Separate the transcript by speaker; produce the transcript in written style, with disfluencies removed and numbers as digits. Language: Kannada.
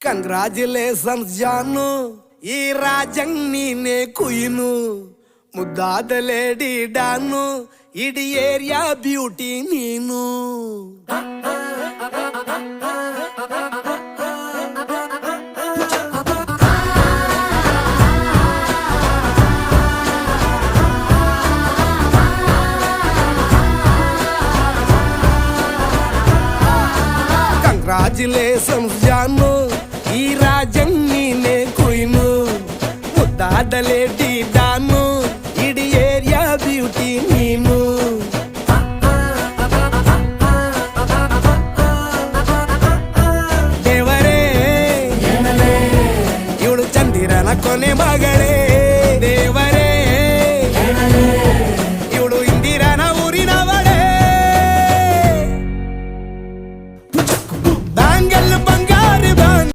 Speaker 1: ಕಂಗ್ರಾಚುಲೇಷನ್ಸ್ ಜಾನು, ಈ ರಾಜಂಗ್ ನೀನೆ ಕುಯ್ನು, ಮುದ್ದಾದ ಲೇಡಿ ಡಾನು, ಇಡೀ ಏರಿಯಾ ಬ್ಯೂಟಿ ನೀನು. ಕಂಗ್ರಾಚುಲೇಷನ್ಸ್ ಜಾನು, ಈ ರಾಜಂಗ್ ನೀನೆ ಕುಯ್ನು, ಮುದ್ದಾದ ಲೇಡಿ ಡಾನು, ಇಡೀ ಏರಿಯಾ ಬ್ಯೂಟಿ ನೀನು. ದೇವರೇ ಇವಳು ಚಂದಿರನ ಕೊನೆ ಮಗಳೇ,